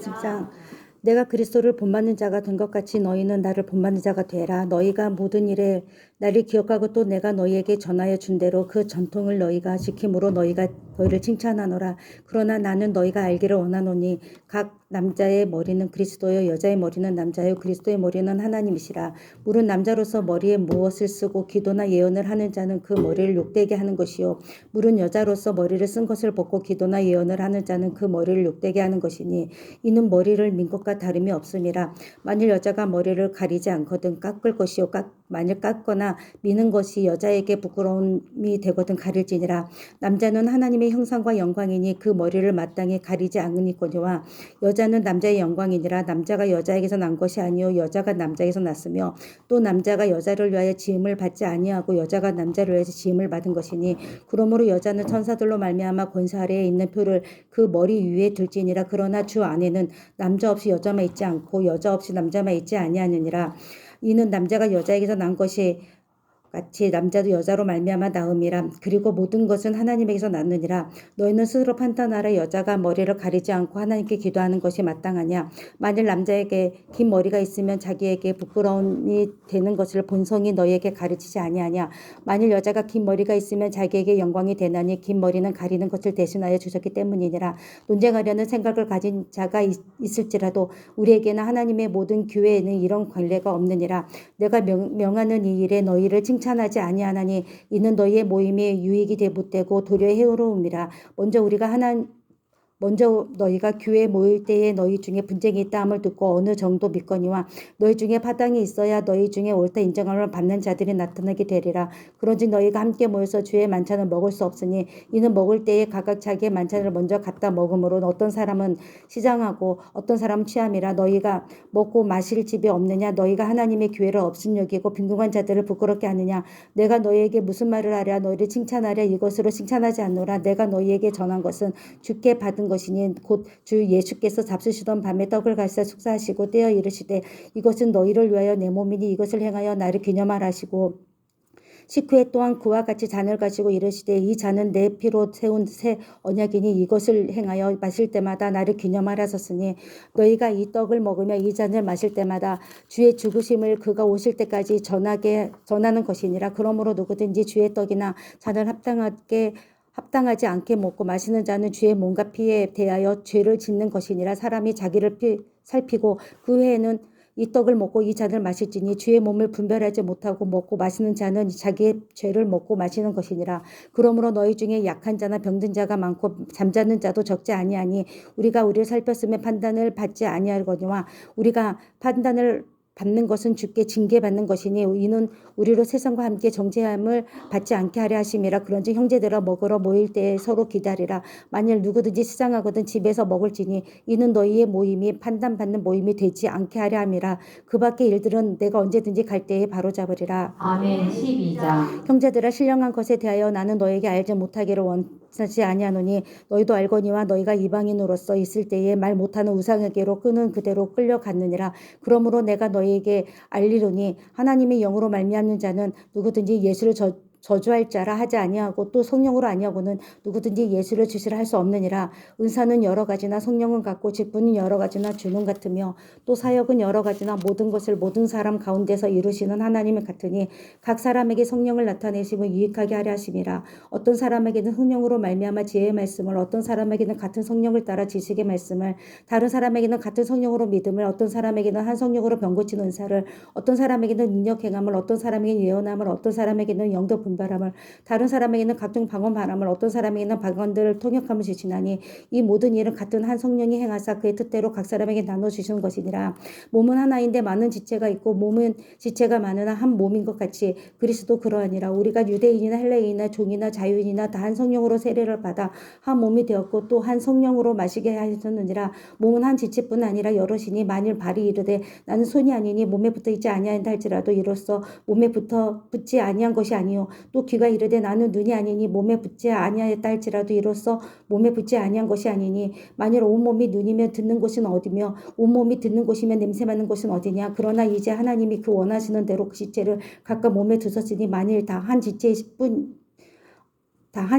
10장 내가 그리스도를 본받는 자가 된 것 같이 너희는 나를 본받는 자가 되라. 너희가 모든 일에 나를 기억하고 또 내가 너희에게 전하여 준 대로 그 전통을 너희가 지킴으로 너희를 칭찬하노라. 그러나 나는 너희가 알기를 원하노니 각 남자의 머리는 그리스도요 여자의 머리는 남자요 그리스도의 머리는 하나님이시라. 물은 남자로서 머리에 무엇을 쓰고 기도나 예언을 하는 자는 그 머리를 욕되게 하는 것이요 물은 여자로서 머리를 쓴 것을 벗고 기도나 예언을 하는 자는 그 머리를 욕되게 하는 것이니 이는 머리를 민 것과 다름이 없음이라. 만일 여자가 머리를 가리지 않거든 깎을 것이요 만일 깎거나 미는 것이 여자에게 부끄러움이 되거든 가릴지니라. 남자는 하나님의 형상과 영광이니 그 머리를 마땅히 가리지 않으니거니와 여자는 남자의 영광이니라. 남자가 여자에게서 난 것이 아니요 여자가 남자에게서 났으며 또 남자가 여자를 위하여 지음을 받지 아니하고 여자가 남자를 위하여 지음을 받은 것이니 그러므로 여자는 천사들로 말미암아 권세 아래에 있는 표를 그 머리 위에 둘지니라. 그러나 주 안에는 남자 없이 여자만 있지 않고 여자 없이 남자만 있지 아니하느니라. 이는 남자가 여자에게서 난 것이 같이 남자도 여자로 말미암아 나음이라. 그리고 모든 것은 하나님에게서 났느니라. 너희는 스스로 판단하라. 여자가 머리를 가리지 않고 하나님께 기도하는 것이 마땅하냐. 만일 남자에게 긴 머리가 있으면 자기에게 부끄러움이 되는 것을 본성이 너희에게 가르치지 아니하냐. 만일 여자가 긴 머리가 있으면 자기에게 영광이 되나니 긴 머리는 가리는 것을 대신하여 주셨기 때문이니라. 논쟁하려는 생각을 가진 자가 있을지라도 우리에게는 하나님의 모든 교회에는 이런 관례가 없느니라. 내가 명하는 이 일에 너희를 칭찬하지 아니하나니 이는 너희의 모임에 유익이 못되고 도리어 해로움이라. 먼저 너희가 교회에 모일 때에 너희 중에 분쟁이 있다함을 듣고 어느 정도 믿거니와 너희 중에 파당이 있어야 너희 중에 옳다 인정함을 받는 자들이 나타나게 되리라. 그런즉 너희가 함께 모여서 주의 만찬을 먹을 수 없으니 이는 먹을 때에 각각 자기의 만찬을 먼저 갖다 먹으므로 어떤 사람은 시장하고 어떤 사람은 취함이라. 너희가 먹고 마실 집이 없느냐. 너희가 하나님의 교회를 없음 여기고 빈궁한 자들을 부끄럽게 하느냐. 내가 너희에게 무슨 말을 하랴. 너희를 칭찬하랴. 이것으로 칭찬하지 않노라. 내가 너희에게 전한 것은 주께 받은 것이니 곧 주 예수께서 잡수시던 밤에 떡을 갈사 축사하시고 떼어 이르시되 이것은 너희를 위하여 내 몸이니 이것을 행하여 나를 기념하라 하시고 식후에 또한 그와 같이 잔을 가지고 이르시되 이 잔은 내 피로 세운 새 언약이니 이것을 행하여 마실 때마다 나를 기념하라 하셨으니 너희가 이 떡을 먹으며 이 잔을 마실 때마다 주의 죽으심을 그가 오실 때까지 전하는 것이니라. 그러므로 누구든지 주의 떡이나 잔을 합당하지 않게 먹고 마시는 자는 주의 몸과 피에 대하여 죄를 짓는 것이니라. 사람이 자기를 살피고 그 후에는 이 떡을 먹고 이 잔을 마실지니 주의 몸을 분별하지 못하고 먹고 마시는 자는 자기의 죄를 먹고 마시는 것이니라. 그러므로 너희 중에 약한 자나 병든 자가 많고 잠자는 자도 적지 아니하니 우리가 우리를 살폈으면 판단을 받지 아니하거니와 우리가 판단을 받는 것은 주께 징계받는 것이니 이는 우리로 세상과 함께 정죄함을 받지 않게 하려 하심이라. 그런즉 형제들아 먹으러 모일 때에 서로 기다리라. 만일 누구든지 시장하거든 집에서 먹을지니 이는 너희의 모임이 판단받는 모임이 되지 않게 하려 함이라. 그 밖의 일들은 내가 언제든지 갈 때에 바로잡으리라. 아멘. 12장 형제들아 신령한 것에 대하여 나는 너에게 알지 못하기를 원하지 아니하노니 너희도 알거니와 너희가 이방인으로서 있을 때에 말 못하는 우상에게로 끄는 그대로 끌려갔느니라. 그러므로 내가 너희에게 알리노니 하나님의 영으로 말미암는 자는 누구든지 예수를 저주할 자라 하지 아니하고 또 성령으로 아니하고는 누구든지 예수를 주시라 할 수 없느니라. 은사는 여러 가지나 성령은 같고 직분은 여러 가지나 주는 같으며 또 사역은 여러 가지나 모든 것을 모든 사람 가운데서 이루시는 하나님은 같으니 각 사람에게 성령을 나타내시고 유익하게 하려 하심이라. 어떤 사람에게는 성령으로 말미암아 지혜의 말씀을 어떤 사람에게는 같은 성령을 따라 지식의 말씀을 다른 사람에게는 같은 성령으로 믿음을 어떤 사람에게는 한 성령으로 병 고치는 은사를 어떤 사람에게는 능력 행함을 어떤 사람에게는 예언함을 어떤 사람에게는 영도 분별함을 다른 사람에게는 각종 방언 바람을 어떤 사람에게는 방언들을 통역함을 주시나니 이 모든 일은 같은 한 성령이 행하사 그의 뜻대로 각 사람에게 나눠 주시는 것이니라. 몸은 하나인데 많은 지체가 있고 몸은 지체가 많으나 한 몸인 것 같이 그리스도 그러하니라. 우리가 유대인이나 헬레인이나 종이나 자유인이나 다 한 성령으로 세례를 받아 한 몸이 되었고 또 한 성령으로 마시게 하셨느니라. 몸은 한 지체뿐 아니라 여럿이니 만일 발이 이르되 나는 손이 아니니 몸에 붙어 있지 아니하다 할지라도 이로써 몸에 붙지 아니한 것이 아니요 또 귀가 이르되 나는 눈이 아니니 몸에 붙지 아니하였다 할지라도 이로써 몸에 붙지 아니한 것이 아니니 만일 온몸이 눈이면 듣는 곳은 어디며 온몸이 듣는 곳이면 냄새맡는 곳은 어디냐. 그러나 이제 하나님이 그 원하시는 대로 그 지체를 각각 몸에 두셨으니 만일 다 한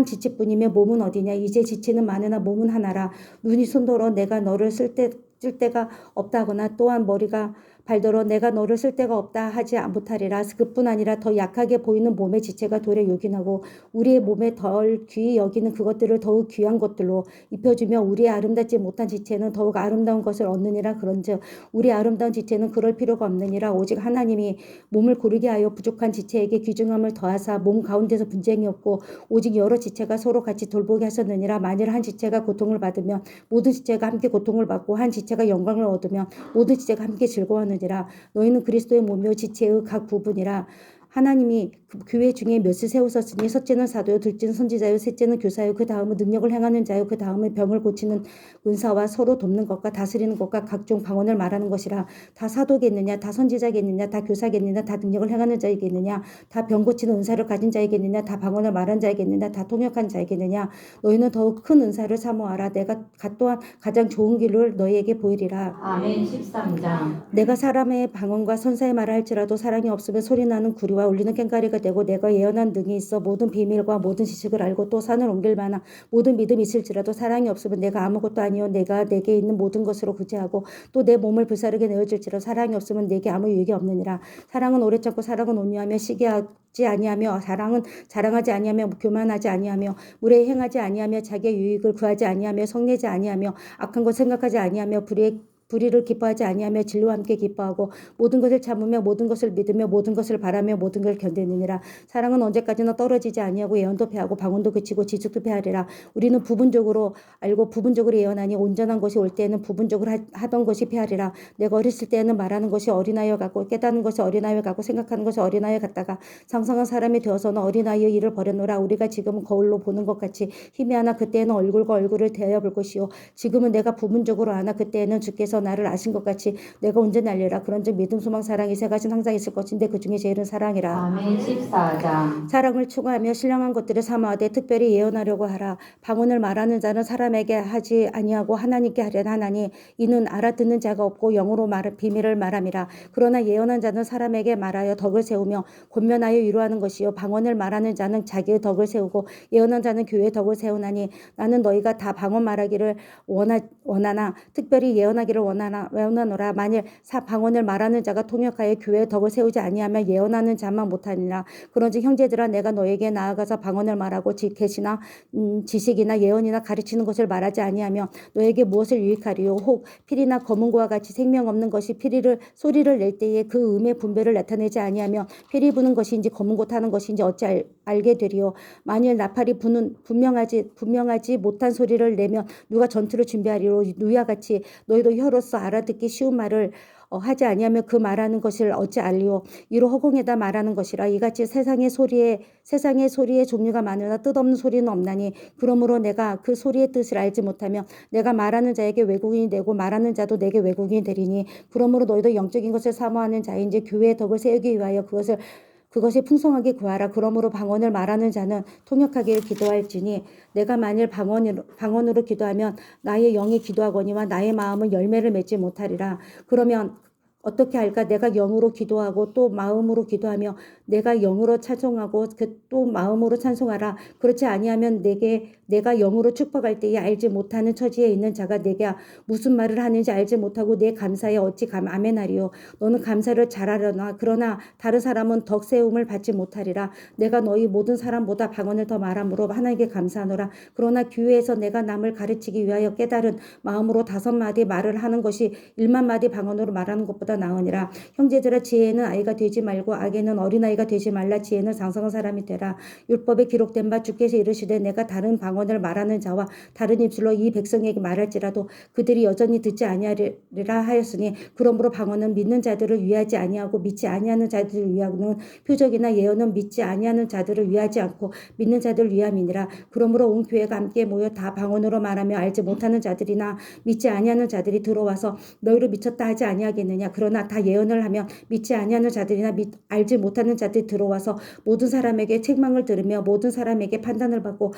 지체뿐이면 몸은 어디냐. 이제 지체는 많으나 몸은 하나라. 눈이 손더러 내가 너를 쓸 때 쓸 데가 없다 하거나 또한 머리가 발더러 내가 너를 쓸 데가 없다 하지 못하리라. 그뿐 아니라 더 약하게 보이는 몸의 지체가 도리어 요긴하고 우리의 몸에 덜 귀히 여기는 그것들을 더욱 귀한 것들로 입혀주며 우리의 아름답지 못한 지체는 더욱 아름다운 것을 얻느니라. 그런즉 우리 아름다운 지체는 그럴 필요가 없느니라. 오직 하나님이 몸을 고르게 하여 부족한 지체에게 귀중함을 더하사 몸 가운데서 분쟁이 없고 오직 여러 지체가 서로 같이 돌보게 하셨느니라. 만일 한 지체가 고통을 받으면 모든 지체가 함께 고통을 받고 한 지체가 영광을 얻으면 모든 지체가 함께 즐거워하느니라. 너희는 그리스도의 몸이요 지체의 각 부분이라. 하나님이 그 교회 중에 몇을 세우셨으니 첫째는 사도요, 둘째는 선지자요, 셋째는 교사요, 그 다음은 능력을 행하는 자요, 그 다음은 병을 고치는 은사와 서로 돕는 것과 다스리는 것과 각종 방언을 말하는 것이라. 다 사도겠느냐, 다 선지자겠느냐, 다 교사겠느냐, 다 능력을 행하는 자이겠느냐, 다 병 고치는 은사를 가진 자이겠느냐, 다 방언을 말하는 자이겠느냐, 다 통역한 자이겠느냐. 너희는 더욱 큰 은사를 사모하라. 내가 또한 가장 좋은 길을 너희에게 보이리라. 아멘. 13장. 내가 사람의 방언과 선사의 말을 할지라도 사랑이 없으면 소리나는 구리와 울리는 꽹과리가 되고 내가 예언한 능이 있어 모든 비밀과 모든 지식을 알고 또 산을 옮길 만한 모든 믿음이 있을지라도 사랑이 없으면 내가 아무것도 아니요 내가 내게 있는 모든 것으로 구제하고 또 내 몸을 불사르게 내어줄지라도 사랑이 없으면 내게 아무 유익이 없느니라. 사랑은 오래 참고 사랑은 온유하며 시기하지 아니하며 사랑은 자랑하지 아니하며 교만하지 아니하며 무례히 행하지 아니하며 자기의 유익을 구하지 아니하며 성내지 아니하며 악한 것 생각하지 아니하며 불의를 기뻐하지 아니하며 진리와 함께 기뻐하고 모든 것을 참으며 모든 것을 믿으며 모든 것을 바라며 모든 걸 견디느니라. 사랑은 언제까지나 떨어지지 아니하고 예언도 패하고 방언도 그치고 지식도 패하리라. 우리는 부분적으로 알고 부분적으로 예언하니 온전한 것이 올 때에는 부분적으로 하던 것이 패하리라. 내가 어렸을 때에는 말하는 것이 어린아이와 같고 깨닫는 것이 어린아이와 같고 생각하는 것이 어린아이와 같다가 장성한 사람이 되어서는 어린아이의 일을 버렸노라. 우리가 지금은 거울로 보는 것 같이 희미하나 그때에는 얼굴과 얼굴을 대하여 볼 것이요 지금은 내가 부분적으로 아나 그때에는 주께서 나를 아신 것 같이 내가 온전히 알리라. 그런즉 믿음 소망 사랑이 세 가지는 항상 있을 것인데 그 중에 제일은 사랑이라. 아멘. 14장. 사랑을 추구하며 신령한 것들을 사모하되 특별히 예언하려고 하라. 방언을 말하는 자는 사람에게 하지 아니하고 하나님께 하려는 하나니 이는 알아듣는 자가 없고 영으로 비밀을 말함이라. 그러나 예언한 자는 사람에게 말하여 덕을 세우며 권면하여 위로하는 것이요 방언을 말하는 자는 자기의 덕을 세우고 예언한 자는 교회의 덕을 세우나니 나는 너희가 다 방언 말하기를 원하나 특별히 예언하기를 원하노라. 만일 방언을 말하는 자가 통역하여 교회의 덕을 세우지 아니하며 예언하는 자만 못하니라. 그런즉 형제들아 내가 너에게 나아가서 방언을 말하고 계시나 지식이나 예언이나 가르치는 것을 말하지 아니하며 너에게 무엇을 유익하리요. 혹 피리나 검은고와 같이 생명 없는 것이 소리를 낼 때에 그 음의 분별을 나타내지 아니하며 피리 부는 것인지 검은고 타는 것인지 어찌 알게 되리요. 만일 나팔이 분명하지 못한 소리를 내면 누가 전투를 준비하리요. 누이와 같이 너희도 혀로서 알아듣기 쉬운 말을 하지 아니하며 그 말하는 것을 어찌 알리오. 이로 허공에다 말하는 것이라. 이같이 세상의 소리의 종류가 많으나 뜻없는 소리는 없나니 그러므로 내가 그 소리의 뜻을 알지 못하며 내가 말하는 자에게 외국인이 되고 말하는 자도 내게 외국인이 되리니 그러므로 너희도 영적인 것을 사모하는 자인지 교회의 덕을 세우기 위하여 그것이 풍성하게 구하라. 그러므로 방언을 말하는 자는 통역하기를 기도할지니 내가 만일 방언으로 기도하면 나의 영이 기도하거니와 나의 마음은 열매를 맺지 못하리라. 그러면 어떻게 할까? 내가 영으로 기도하고 또 마음으로 기도하며 내가 영으로 찬송하고 또 마음으로 찬송하라. 그렇지 아니하면 내가 영으로 축복할 때에 알지 못하는 처지에 있는 자가 내게 무슨 말을 하는지 알지 못하고 내 감사에 어찌 아멘하리요. 너는 감사를 잘하려나 그러나 다른 사람은 덕 세움을 받지 못하리라. 내가 너희 모든 사람보다 방언을 더 말함으로 하나님께 감사하노라. 그러나 교회에서 내가 남을 가르치기 위하여 깨달은 마음으로 5마디 말을 하는 것이 1만마디 방언으로 말하는 것보다 나으니라. 형제들아 지혜는 아이가 되지 말고 악에는 어린아이가 되지 말라. 지혜는 장성한 사람이 되라. 율법에 기록된 바 주께서 이르시되 내가 다른 방언을 말하는 자와 다른 입술로 이 백성에게 말할지라도 그들이 여전히 듣지 아니하리라 하였으니 그러므로 방언은 믿는 자들을 위하지 아니하고 믿지 아니하는 자들을 위하고는 표적이나 예언은 믿지 아니하는 자들을 위하지 않고 믿는 자들을 위함이니라. 그러므로 온 교회가 함께 모여 다 방언으로 말하며 알지 못하는 자들이나 믿지 아니하는 자들이 들어와서 너희를 미쳤다 하지 아니하겠느냐. 그러나 다 예언을 하면 믿지 아니하는 자들이나 알지 못하는 자들이 들어와서 모든 사람에게 책망을 들으며 모든 사람에게 판단을 받고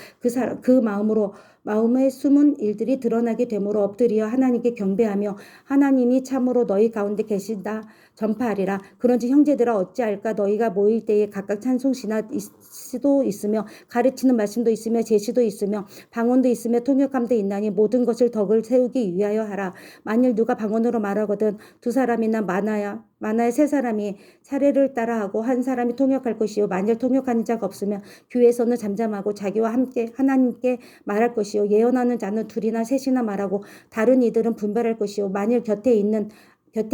그 마음으로 마음의 숨은 일들이 드러나게 되므로 엎드려 하나님께 경배하며 하나님이 참으로 너희 가운데 계신다 전파하리라. 그런지 형제들아 어찌할까? 너희가 모일 때에 각각 찬송시도 있으며 가르치는 말씀도 있으며 제시도 있으며 방언도 있으며 통역함도 있나니 모든 것을 덕을 세우기 위하여 하라. 만일 누가 방언으로 말하거든 두 사람이나 많아야 세 사람이 차례를 따라하고 한 사람이 통역할 것이요 만일 통역하는 자가 없으면 교회에서는 잠잠하고 자기와 함께 하나님께 말할 것이요 예언하는 자는 둘이나 셋이나 말하고 다른 이들은 분별할 것이요 만일 곁에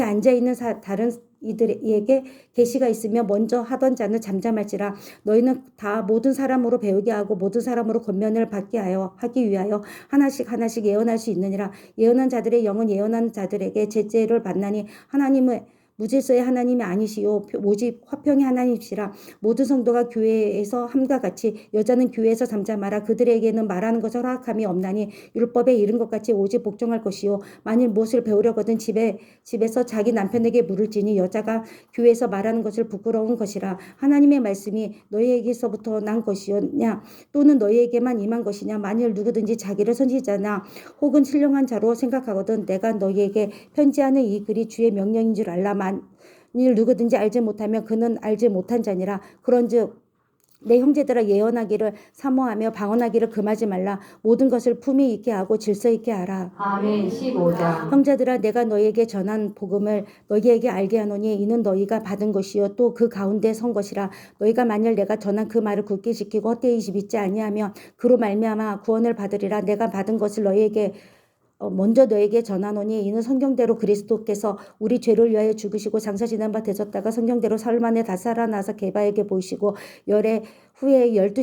앉아 있는 다른 이들에게 계시가 있으며 먼저 하던 자는 잠잠할지라. 너희는 다 모든 사람으로 배우게 하고 모든 사람으로 권면을 받게 하기 위하여 하나씩 예언할 수 있느니라. 예언한 자들의 영은 예언한 자들에게 제재를 받나니 하나님은 무질서의 하나님이 아니시요 오직 화평의 하나님이시라. 모든 성도가 교회에서 함과 같이 여자는 교회에서 잠잠하라. 그들에게는 말하는 것을 허락함이 없나니 율법에 이른 것 같이 오직 복종할 것이요 만일 무엇을 배우려거든 집에서 자기 남편에게 물을지니 여자가 교회에서 말하는 것을 부끄러운 것이라. 하나님의 말씀이 너희에게서부터 난 것이었냐 또는 너희에게만 임한 것이냐. 만일 누구든지 자기를 선지자나 혹은 신령한 자로 생각하거든 내가 너희에게 편지하는 이 글이 주의 명령인 줄 알라. 만일 누구든지 알지 못하면 그는 알지 못한 자니라. 그런즉 내 형제들아 예언하기를 사모하며 방언하기를 금하지 말라. 모든 것을 품위 있게 하고 질서 있게 하라. 아멘. 15장. 형제들아 내가 너희에게 전한 복음을 너희에게 알게 하노니 이는 너희가 받은 것이요 또 그 가운데 선 것이라. 너희가 만일 내가 전한 그 말을 굳게 지키고 헛되이 믿지 아니하면 그로 말미암아 구원을 받으리라. 내가 받은 것을 먼저 너에게 전하노니 이는 성경대로 그리스도께서 우리 죄를 위하여 죽으시고 장사 지난 바 되셨다가 성경대로 사흘 만에 다시 살아나서 게바에게 보이시고 열애 후에 열두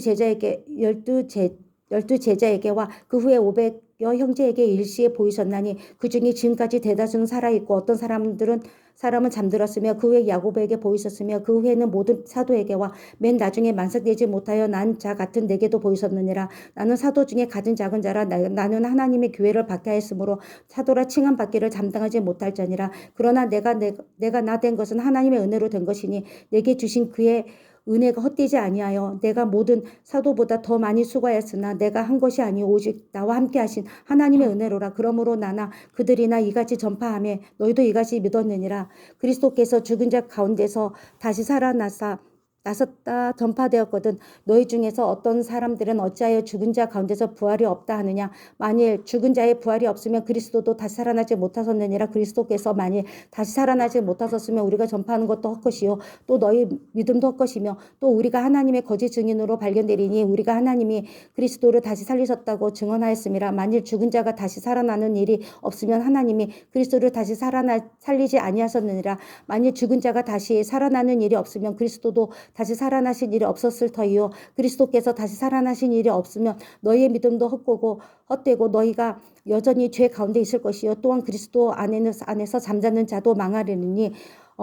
제자에게와 그 후에 500여 형제에게 일시에 보이셨나니 그 중에 지금까지 대다수는 살아있고 어떤 사람은 잠들었으며 그 후에 야고보에게 보이셨으며 그 후에는 모든 사도에게와 맨 나중에 만삭되지 못하여 난 자 같은 내게도 보이셨느니라. 나는 사도 중에 가진 작은 자라. 나는 하나님의 교회를 박해하였으므로 사도라 칭함 받기를 감당하지 못할 자니라. 그러나 내가 나 된 것은 하나님의 은혜로 된 것이니 내게 주신 그의 은혜가 헛되지 아니하여 내가 모든 사도보다 더 많이 수고하였으나 내가 한 것이 아니오 오직 나와 함께 하신 하나님의 은혜로라. 그러므로 나나 그들이나 이같이 전파하며 너희도 이같이 믿었느니라. 그리스도께서 죽은 자 가운데서 다시 나섰다 전파되었거든. 너희 중에서 어떤 사람들은 어찌하여 죽은 자 가운데서 부활이 없다 하느냐. 만일 죽은 자의 부활이 없으면 그리스도도 다시 살아나지 못하셨느니라. 그리스도께서 만일 다시 살아나지 못하셨으면 우리가 전파하는 것도 헛것이요 또 너희 믿음도 헛것이며 또 우리가 하나님의 거짓 증인으로 발견되리니 우리가 하나님이 그리스도를 다시 살리셨다고 증언하였음이라. 만일 죽은 자가 다시 살아나는 일이 없으면 하나님이 그리스도를 다시 살리지 아니하셨느니라. 만일 죽은 자가 다시 살아나는 일이 없으면 그리스도도 다시 살아나신 일이 없었을 터이요 그리스도께서 다시 살아나신 일이 없으면 너희의 믿음도 헛되고 너희가 여전히 죄 가운데 있을 것이요 또한 그리스도 안에서 잠자는 자도 망하려니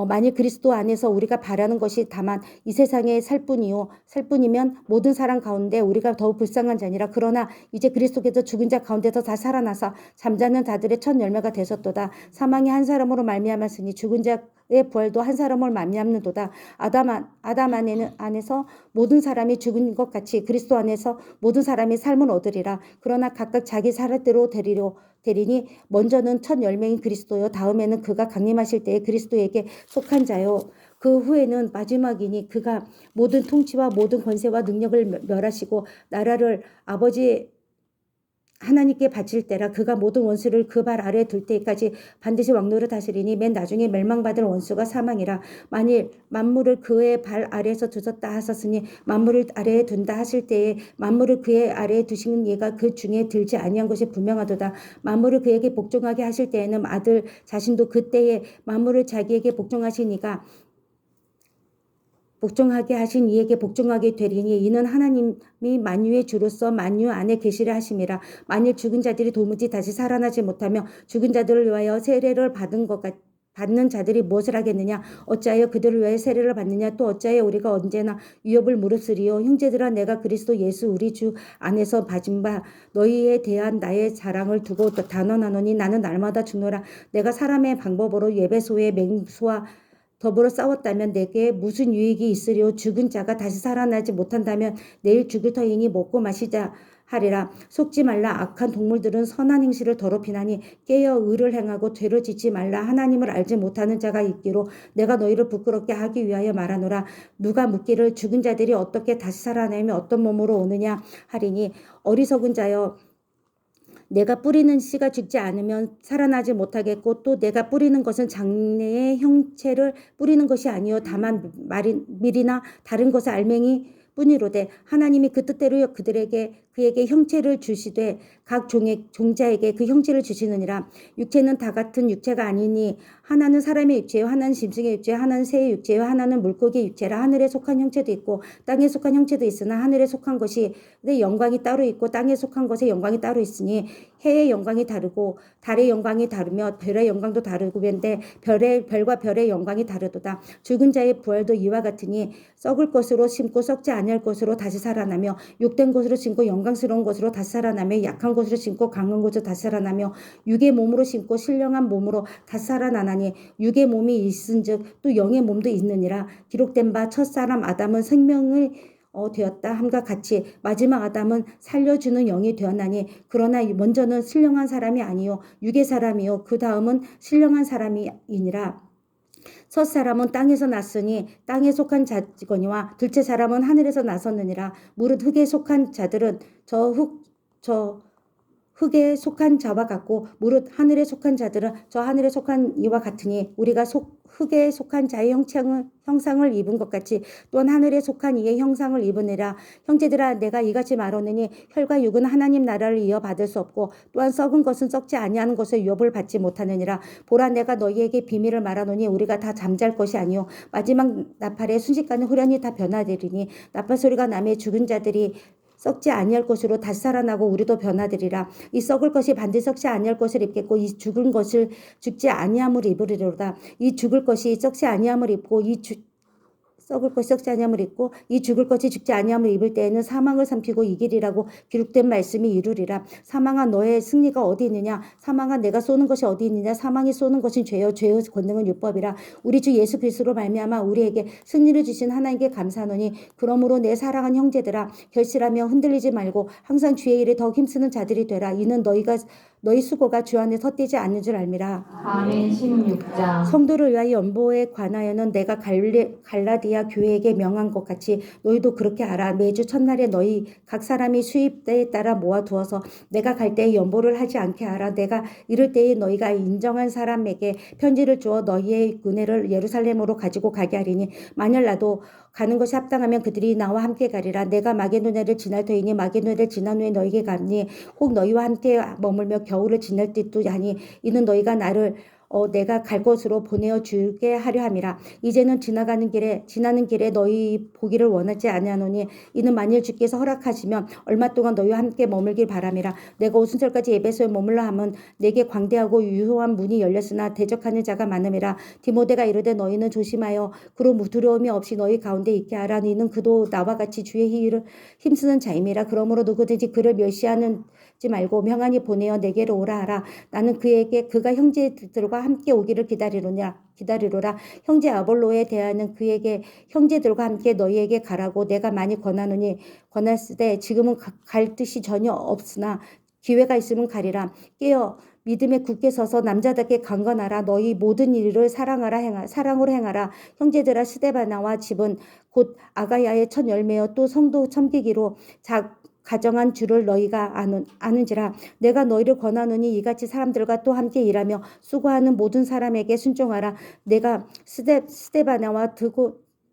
만일 그리스도 안에서 우리가 바라는 것이 다만 이 세상에 살 뿐이면 모든 사람 가운데 우리가 더욱 불쌍한 자니라. 그러나 이제 그리스도께서 죽은 자 가운데서 다 살아나서 잠자는 자들의 첫 열매가 되셨도다. 사망이 한 사람으로 말미암았으니 죽은 자의 부활도 한 사람으로 말미암는도다. 아담 안에서 모든 사람이 죽은 것 같이 그리스도 안에서 모든 사람이 삶을 얻으리라. 그러나 각각 자기 사례대로 되리니 먼저는 첫 열매인 그리스도요 다음에는 그가 강림하실 때에 그리스도에게 속한 자요 그 후에는 마지막이니 그가 모든 통치와 모든 권세와 능력을 멸하시고 나라를 아버지 하나님께 바칠 때라. 그가 모든 원수를 그 발 아래에 둘 때까지 반드시 왕노를 다스리니 맨 나중에 멸망받을 원수가 사망이라. 만일 만물을 그의 발 아래에서 두셨다 하셨으니 만물을 아래에 둔다 하실 때에 만물을 그의 아래에 두시는 예가 그 중에 들지 아니한 것이 분명하도다. 만물을 그에게 복종하게 하실 때에는 아들 자신도 그때에 만물을 자기에게 복종하게 하신 이에게 복종하게 되리니 이는 하나님이 만유의 주로서 만유 안에 계시려 하심이라. 만일 죽은 자들이 도무지 다시 살아나지 못하며 죽은 자들을 위하여 세례를 받는 자들이 무엇을 하겠느냐. 어찌하여 그들을 위하여 세례를 받느냐. 또 어찌하여 우리가 언제나 위협을 무릅쓰리요. 형제들아 내가 그리스도 예수 우리 주 안에서 받은 바 너희에 대한 나의 자랑을 두고 단언하노니 나는 날마다 죽노라. 내가 사람의 방법으로 예배소의 맹수와 더불어 싸웠다면 내게 무슨 유익이 있으리요. 죽은 자가 다시 살아나지 못한다면 내일 죽을 터이니 먹고 마시자 하리라. 속지 말라. 악한 동물들은 선한 행실을 더럽히나니 깨어 의를 행하고 죄를 짓지 말라. 하나님을 알지 못하는 자가 있기로 내가 너희를 부끄럽게 하기 위하여 말하노라. 누가 묻기를 죽은 자들이 어떻게 다시 살아나며 어떤 몸으로 오느냐 하리니 어리석은 자여, 내가 뿌리는 씨가 죽지 않으면 살아나지 못하겠고 또 내가 뿌리는 것은 장래의 형체를 뿌리는 것이 아니요 다만 밀이나 다른 것을 알맹이 뿐이로되 하나님이 그 뜻대로 그에게 형체를 주시되 각 종자에게 그 형체를 주시느니라. 육체는 다 같은 육체가 아니니 하나는 사람의 육체요 하나는 짐승의 육체요 하나는 새의 육체요 하나는 물고기의 육체라. 하늘에 속한 형체도 있고 땅에 속한 형체도 있으나 하늘에 속한 것이 내 영광이 따로 있고 땅에 속한 것의 영광이 따로 있으니 해의 영광이 다르고 달의 영광이 다르며 별의 영광도 다르고 벤데 별과 별의 영광이 다르도다. 죽은 자의 부활도 이와 같으니 썩을 것으로 심고 썩지 아니할 것으로 다시 살아나며 욕된 것으로 심고 영광스러운 것으로 다시 살아나며 약한 것으로 심고 강한 것으로 다시 살아나며 육의 몸으로 심고 신령한 몸으로 다시 살아나나니 육의 몸이 있은즉 또 영의 몸도 있느니라. 기록된 바 첫사람 아담은 생명을 되었다 함과 같이 마지막 아담은 살려주는 영이 되었나니 그러나 먼저는 신령한 사람이 아니요 육의 사람이요 그 다음은 신령한 사람이니라. 첫 사람은 땅에서 났으니 땅에 속한 자거니와 둘째 사람은 하늘에서 나섰느니라. 무릇 흙에 속한 자들은 저 흙에 속한 자와 같고 무릇 하늘에 속한 자들은 저 하늘에 속한 이와 같으니 우리가 흙에 속한 자의 형상을 입은 것 같이 또한 하늘에 속한 이의 형상을 입으니라. 형제들아 내가 이같이 말하노니 혈과 육은 하나님 나라를 이어받을 수 없고 또한 썩은 것은 썩지 아니하는 것의 유업을 받지 못하느니라. 보라 내가 너희에게 비밀을 말하노니 우리가 다 잠잘 것이 아니요 마지막 나팔에 순식간에 후련히 다 변화되리니 나팔 소리가 나매 죽은 자들이 썩지 아니할 것으로 다시 살아나고 우리도 변화되리라. 이 썩을 것이 반드시 썩지 아니할 것을 입겠고 이 죽은 것을 죽지 아니함을 입으리로다. 이 죽을 것이 썩지 아니함을 입고 썩을 것이 썩지 아니함을 입고 이 죽을 것이 죽지 아니함을 입을 때에는 사망을 삼키고 이기리라고 기록된 말씀이 이루리라. 사망아 너의 승리가 어디 있느냐? 사망아 내가 쏘는 것이 어디 있느냐? 사망이 쏘는 것은 죄요 죄의 권능은 율법이라. 우리 주 예수 그리스도로 말미암아 우리에게 승리를 주신 하나님께 감사하노니 그러므로 내 사랑하는 형제들아 결실하며 흔들리지 말고 항상 주의 일에 더 힘쓰는 자들이 되라. 이는 너희 수고가 주 안에 헛되지 않는 줄 알미라. 아멘. 16장. 성도를 위하여 연보에 관하여는 내가 갈라디아 교회에게 명한 것 같이 너희도 그렇게 알아. 매주 첫날에 너희 각 사람이 수입대에 따라 모아두어서 내가 갈 때에 연보를 하지 않게 하라. 내가 이럴 때에 너희가 인정한 사람에게 편지를 주어 너희의 은혜를 예루살렘으로 가지고 가게 하리니 만일 나도 가는 것이 합당하면 그들이 나와 함께 가리라. 내가 마게도냐를 지날 터이니 마게도냐를 지난 후에 너희에게 가니 혹 너희와 함께 머물며 겨울을 지낼 듯도 하니 이는 너희가 나를 내가 갈 곳으로 보내어 주게 하려 함이라. 이제는 지나는 길에 너희 보기를 원하지 아니하노니 이는 만일 주께서 허락하시면 얼마 동안 너희와 함께 머물길 바람이라. 내가 오순절까지 에베소에 머물러 함은 내게 광대하고 유효한 문이 열렸으나 대적하는 자가 많음이라. 디모데가 이르되 너희는 조심하여 그로 두려움이 없이 너희 가운데 있게 하라. 너희는 그도 나와 같이 주의 일을 힘쓰는 자임이라. 그러므로 누구든지 그를 멸시하지 말고 명하니 보내어 내게로 오라 하라. 나는 그가 형제들과 함께 오기를 기다리로라. 형제 아볼로에 대하여는 그에게 형제들과 함께 너희에게 가라고 내가 많이 권하였으되 지금은 갈 뜻이 전혀 없으나 기회가 있으면 가리라. 깨어 믿음에 굳게 서서 남자답게 강건하라. 너희 모든 일을 사랑으로 행하라. 형제들아 스데바나와 집은 곧 아가야의 첫 열매여 또 성도 섬기기로 가정한 줄을 너희가 아는지라. 내가 너희를 권하노니 이같이 사람들과 또 함께 일하며 수고하는 모든 사람에게 순종하라. 내가 스데바나와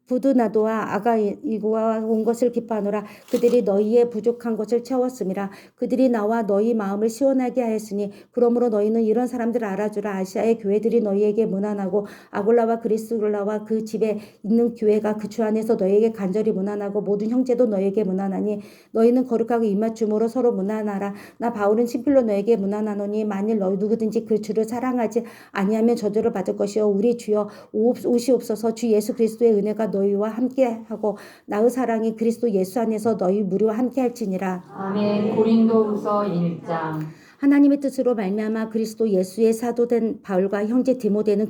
부두나도와 아가이고와 온 것을 기뻐하노라. 그들이 너희의 부족한 것을 채웠음이라. 그들이 나와 너희 마음을 시원하게 하였으니 그러므로 너희는 이런 사람들을 알아주라. 아시아의 교회들이 너희에게 문안하고 아골라와 그리스도라와 그 집에 있는 교회가 그 주 안에서 너희에게 간절히 문안하고 모든 형제도 너희에게 문안하니 너희는 거룩하고 입맞춤으로 서로 문안하라. 나 바울은 친필로 너희에게 문안하노니 만일 너희 누구든지 그 주를 사랑하지 아니하면 저주를 받을 것이요 우리 주여 오시옵소서. 주 예수 그리스도의 은혜가 너희와 함께하고 나의 사랑이 그리스도 예수 안에서 너희 무리와 함께할지니라. 아멘. 고린도후서 1장. 하나님의 뜻으로 말미암아 그리스도 예수의 사도된 바울과 형제 디모데는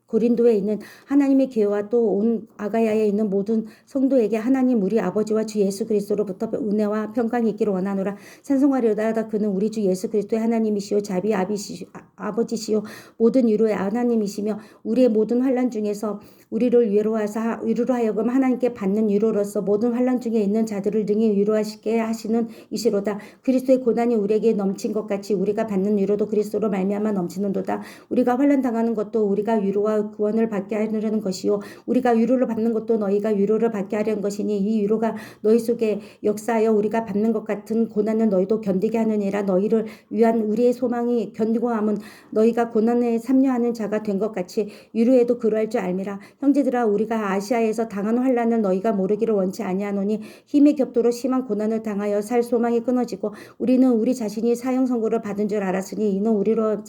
고린도에 있는 하나님의 교회와 또 온 아가야에 있는 모든 성도에게 하나님 우리 아버지와 주 예수 그리스도로부터 은혜와 평강이 있기를 원하노라. 찬송하려다 그는 우리 주 예수 그리스도의 하나님이시요 자비 아버지시요 모든 위로의 하나님이시며 우리의 모든 환난 중에서 우리를 위로 하여금 하나님께 받는 위로로서 모든 환난 중에 있는 자들을 능히 위로하시게 하시는 이시로다. 그리스도의 고난이 우리에게 넘친 것 같이 우리가 받는 위로도 그리스도로 말미암아 넘치는도다. 우리가 환난 당하는 것도 우리가 위로와 구원을 받게 하려는 것이요 우리가 위로를 받는 것도 너희가 위로를 받게 하려는 것이니 이 위로가 너희 속에 역사하여 우리가 받는 것 같은 고난을 너희도 견디게 하느니라. 너희를 위한 우리의 소망이 견디고 함은 너희가 고난에 참여하는 자가 된 것 같이 위로에도 그러할 줄 알미라. 형제들아 우리가 아시아에서 당한 환난을 너희가 모르기를 원치 아니하노니 힘의 격도로 심한 고난을 당하여 살 소망이 끊어지고 우리는 우리 자신이 사형 선고를 받은 줄 알았으니 이는 우리로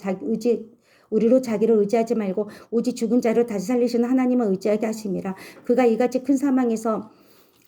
자기를 의지하지 말고 오직 죽은 자를 다시 살리시는 하나님을 의지하게 하심이라. 그가 이같이 큰 사망에서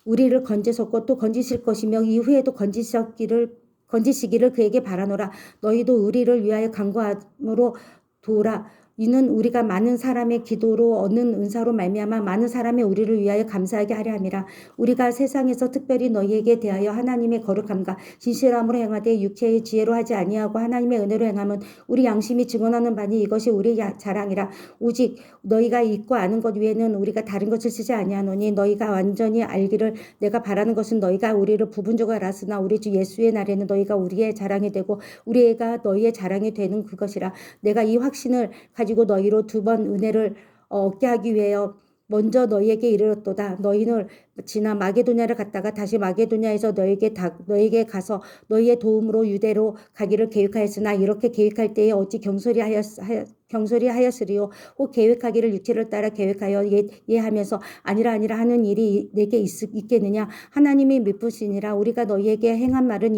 우리를 건지셨고 또 건지실 것이며 이후에도 건지시기를 그에게 바라노라. 너희도 우리를 위하여 간구함으로 도라. 이는 우리가 많은 사람의 기도로 얻는 은사로 말미암아 많은 사람이 우리를 위하여 감사하게 하려 함이라. 우리가 세상에서 특별히 너희에게 대하여 하나님의 거룩함과 진실함으로 행하되 육체의 지혜로 하지 아니하고 하나님의 은혜로 행함은 우리 양심이 증언하는 바니 이것이 우리의 자랑이라. 오직 너희가 잊고 아는 것 외에는 우리가 다른 것을 쓰지 아니하노니 너희가 완전히 알기를 내가 바라는 것은 너희가 우리를 부분적으로 알았으나 우리 주 예수의 날에는 너희가 우리의 자랑이 되고 우리가 너희의 자랑이 되는 그것이라. 내가 이 확신을 가지고 너희로 두 번 은혜를 얻게 하기 위하여 먼저 너희에게 이르렀도다. 너희는 지나 마게도냐를 갔다가 다시 마게도냐에서 너에게 가서 너희의 도움으로 유대로 가기를 계획하였으나 이렇게 계획할 때에 어찌 경솔히 하였으리요. 혹 계획하기를 육체를 따라 계획하여 예하면서 아니라 하는 일이 내게 있겠느냐. 하나님이 미쁘시니라. 우리가 너희에게 행한 말은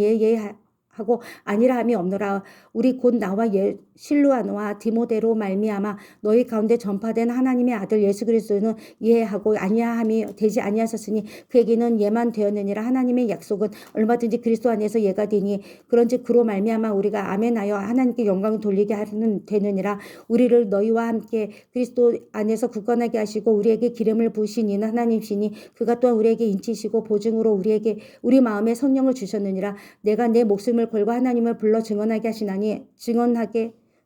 하고 아니라 함이 없노라. 우리 곧 나와 실루아노와 디모데로 말미암아 너희 가운데 전파된 하나님의 아들 예수 그리스도는 이해하고 아니하함이 되지 아니하셨으니 그에게는 예만 되었느니라. 하나님의 약속은 얼마든지 그리스도 안에서 예가 되니 그런즉 그로 말미암아 우리가 아멘하여 하나님께 영광을 돌리게 되느니라. 우리를 너희와 함께 그리스도 안에서 굳건하게 하시고 우리에게 기름을 부으신 이는 하나님이시니 그가 또한 우리에게 인치시고 보증으로 우리 마음에 성령을 주셨느니라. 내가 내 목숨을 걸고 하나님을 불러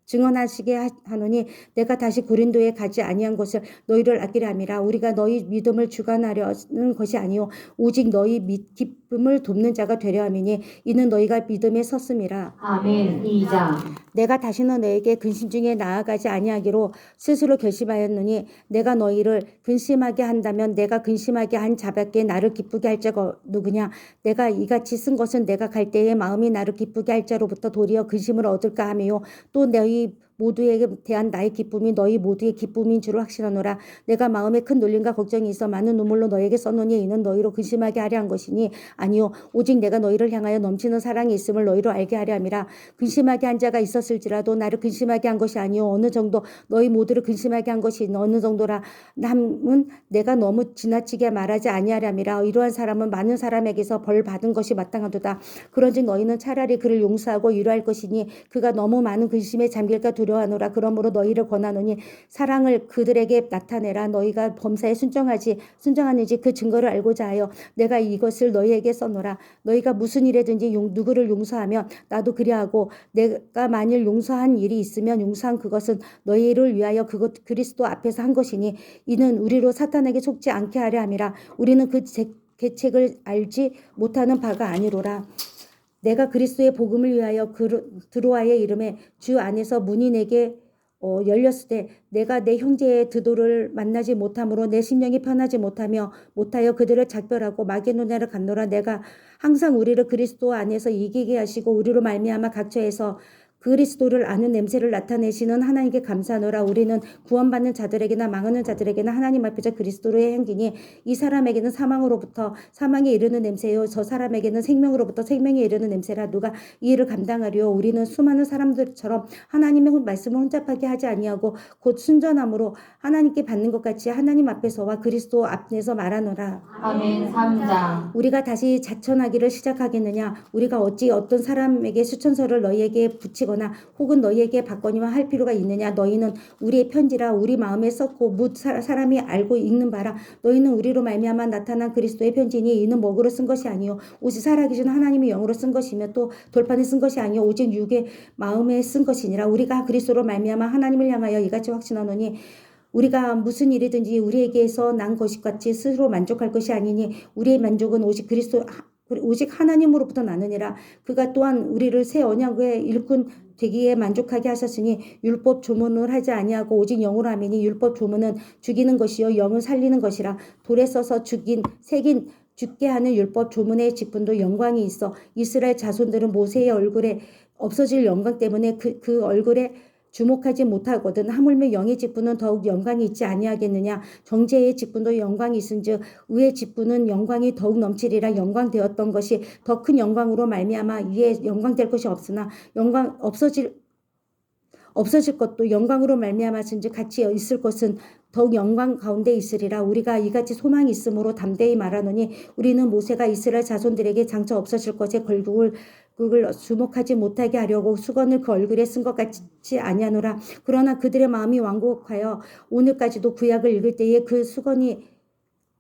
증언하시게 하노니 내가 다시 고린도에 가지 아니한 것을 너희를 아끼려 함이라. 우리가 너희 믿음을 주관하려는 것이 아니요 오직 너희 기쁨을 돕는 자가 되려 함이니 이는 너희가 믿음에 섰음이라. 아멘. 2장. 내가 다시는 너에게 근심 중에 나아가지 아니하기로 스스로 결심하였느니 내가 너희를 근심하게 한다면 내가 근심하게 한 자밖에 나를 기쁘게 할 자가 누구냐. 내가 이같이 쓴 것은 내가 갈 때에 마음이 나를 기쁘게 할 자로부터 도리어 근심을 얻을까 하며요. 또 너희 모두에게 대한 나의 기쁨이 너희 모두의 기쁨인 줄을 확신하노라. 내가 마음에 큰 놀림과 걱정이 있어 많은 눈물로 너에게 써노니 이는 너희로 근심하게 하려 한 것이니 아니요 오직 내가 너희를 향하여 넘치는 사랑이 있음을 너희로 알게 하려 함이라. 근심하게 한 자가 있었을지라도 나를 근심하게 한 것이 아니요 어느 정도 너희 모두를 근심하게 한 것이 어느 정도라 함은 내가 너무 지나치게 말하지 아니하려 함이라. 이러한 사람은 많은 사람에게서 벌 받은 것이 마땅하도다. 그런즉 너희는 차라리 그를 용서하고 위로할 것이니 그가 너무 많은 근심에 잠길까 두려워하노라. 그러므로 너희를 권하노니 사랑을 그들에게 나타내라. 너희가 범사에 순종하는지 그 증거를 알고자 하여 내가 이것을 너희에게 써노라. 너희가 무슨 일에든지 누구를 용서하면 나도 그리하고 내가 만일 용서한 일이 있으면 용서한 그것은 너희를 위하여 그리스도 앞에서 한 것이니 이는 우리로 사탄에게 속지 않게 하려 함이라. 우리는 그 계책을 알지 못하는 바가 아니로라. 내가 그리스도의 복음을 위하여 드로아의 이름에 주 안에서 문이 내게 열렸을 때 내가 내 형제의 드도를 만나지 못함으로 내 심령이 편하지 못하여 그들을 작별하고 마게도냐를 갔노라. 내가 항상 우리를 그리스도 안에서 이기게 하시고 우리로 말미암아 각처에서 그리스도를 아는 냄새를 나타내시는 하나님께 감사하노라. 우리는 구원받는 자들에게나 망하는 자들에게나 하나님 앞에서 그리스도로의 향기니 이 사람에게는 사망으로부터 사망에 이르는 냄새요 저 사람에게는 생명으로부터 생명에 이르는 냄새라. 누가 이 일을 감당하리요. 우리는 수많은 사람들처럼 하나님의 말씀을 혼잡하게 하지 아니하고 곧 순전함으로 하나님께 받는 것 같이 하나님 앞에서와 그리스도 앞에서 말하노라. 아멘. 3장. 우리가 다시 자천하기를 시작하겠느냐. 우리가 어찌 어떤 사람에게 수천서를 너희에게 붙이거나 주거나 혹은 너희에게 받거니와 할 필요가 있느냐. 너희는 우리의 편지라 우리 마음에 썼고 묻 사람이 알고 읽는 바라. 너희는 우리로 말미암아 나타난 그리스도의 편지니 이는 먹으로 쓴 것이 아니요 오직 살아계신 하나님의 영으로 쓴 것이며 또 돌판에 쓴 것이 아니요 오직 육의 마음에 쓴 것이니라. 우리가 그리스도로 말미암아 하나님을 향하여 이같이 확신하노니 우리가 무슨 일이든지 우리에게서 난 것이 같이 스스로 만족할 것이 아니니 우리의 만족은 오직 하나님으로부터 나느니라. 그가 또한 우리를 새 언약의 일꾼 되기에 만족하게 하셨으니 율법 조문을 하지 아니하고 오직 영으로 하미니 율법 조문은 죽이는 것이요 영은 살리는 것이라. 돌에 써서 새긴 죽게 하는 율법 조문의 직분도 영광이 있어 이스라엘 자손들은 모세의 얼굴에 없어질 영광 때문에 그 얼굴에 주목하지 못하거든. 하물며 영의 직분은 더욱 영광이 있지 아니하겠느냐. 정죄의 직분도 영광이 있은즉 의의 직분은 영광이 더욱 넘치리라. 영광되었던 것이 더 큰 영광으로 말미암아 이에 영광될 것이 없으나 영광 없어질 것도 영광으로 말미암았은즉 같이 있을 것은 더욱 영광 가운데 있으리라. 우리가 이같이 소망이 있으므로 담대히 말하노니 우리는 모세가 이스라엘 자손들에게 장차 없어질 것에 걸국을 주목하지 못하게 하려고 수건을 그 얼굴에 쓴 것 같지 아니하노라. 그러나 그들의 마음이 완곡하여 오늘까지도 구약을 읽을 때에 그 수건이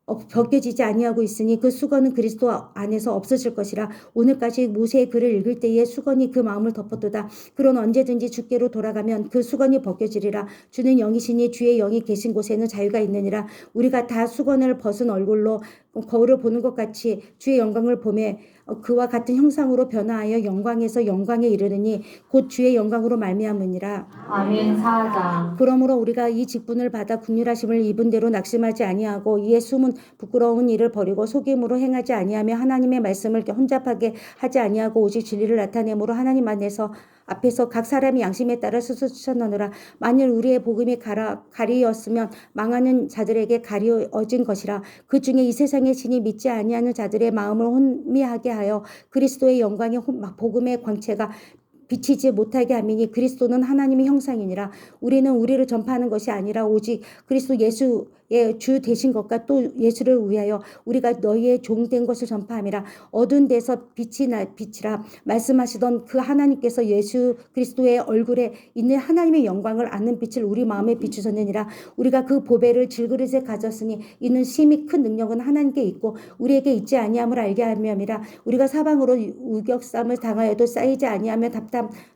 벗겨지지 아니하고 있으니 그 수건은 그리스도 안에서 없어질 것이라. 오늘까지 모세의 글을 읽을 때에 수건이 그 마음을 덮었도다. 그런 언제든지 주께로 돌아가면 그 수건이 벗겨지리라. 주는 영이시니 주의 영이 계신 곳에는 자유가 있느니라. 우리가 다 수건을 벗은 얼굴로 거울을 보는 것 같이 주의 영광을 보매 그와 같은 형상으로 변화하여 영광에서 영광에 이르르니 곧 주의 영광으로 말미암으니라. 아멘. 4장. 그러므로 우리가 이 직분을 받아 국률하심을 입은 대로 낙심하지 아니하고 이에 숨은 부끄러운 일을 버리고 속임으로 행하지 아니하며 하나님의 말씀을 혼잡하게 하지 아니하고 오직 진리를 나타내므로 하나님 앞에서 각 사람이 양심에 따라 스스로 추천하노라. 만일 우리의 복음이 가리였으면 망하는 자들에게 가리어진 것이라. 그 중에 이 세상의 신이 믿지 아니하는 자들의 마음을 혼미하게 하여 그리스도의 영광의 복음의 광채가 비치지 못하게 함이니 그리스도는 하나님의 형상이니라. 우리는 우리를 전파하는 것이 아니라 오직 그리스도 예수의 주 되신 것과 또 예수를 위하여 우리가 너희의 종된 것을 전파함이라. 어두운 데서 빛이라 말씀하시던 그 하나님께서 예수 그리스도의 얼굴에 있는 하나님의 영광을 아는 빛을 우리 마음에 비추셨느니라. 우리가 그 보배를 질그릇에 가졌으니 이는 심히 큰 능력은 하나님께 있고 우리에게 있지 아니함을 알게 함이라. 우리가 사방으로 우격삼을 당하여도 쌓이지 아니하며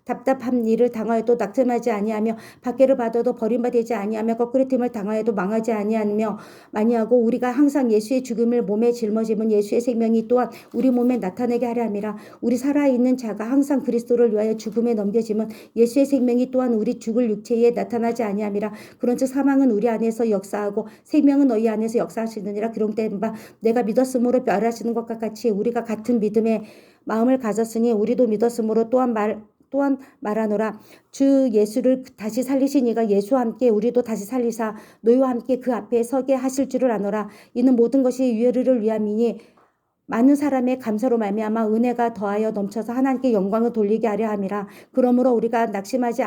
답답한 일을 당하여도 낙심하지 아니하며 박해를 받아도 버림받지 아니하며 거꾸로됨을 당하여도 망하지 아니하고 우리가 항상 예수의 죽음을 몸에 짊어짐은 예수의 생명이 또한 우리 몸에 나타내게 하려 함이라. 우리 살아있는 자가 항상 그리스도를 위하여 죽음에 넘겨짐은 예수의 생명이 또한 우리 죽을 육체에 나타나지 아니함이라. 그런즉 사망은 우리 안에서 역사하고 생명은 너희 안에서 역사하시느니라. 기록된 바 내가 믿었으므로 멸하시는 것과 같이 우리가 같은 믿음의 마음을 가졌으니 우리도 믿었으므로 또한 말하노라. 주 예수를 다시 살리신 이가 예수와 함께 우리도 다시 살리사 너희와 함께 그 앞에 서게 하실 줄을 아노라. 이는 모든 것이 유해를 위함이니 많은 사람의 감사로 말미암아 은혜가 더하여 넘쳐서 하나님께 영광을 돌리게 하려 함이라. 그러므로 우리가 낙심하지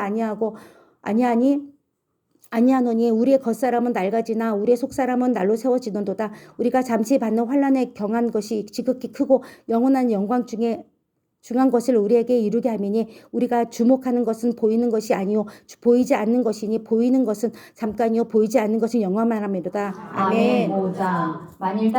아니하노니 우리의 겉사람은 낡아지나 우리의 속사람은 날로 세워지는도다. 우리가 잠시 받는 환난에 경한 것이 지극히 크고 영원한 영광 중한 것을 우리에게 이루게 함이니 우리가 주목하는 것은 보이는 것이 아니요 보이지 않는 것이니 보이는 것은 잠깐이요 보이지 않는 것은 영원한 함이로다. 아멘. 5장. 만일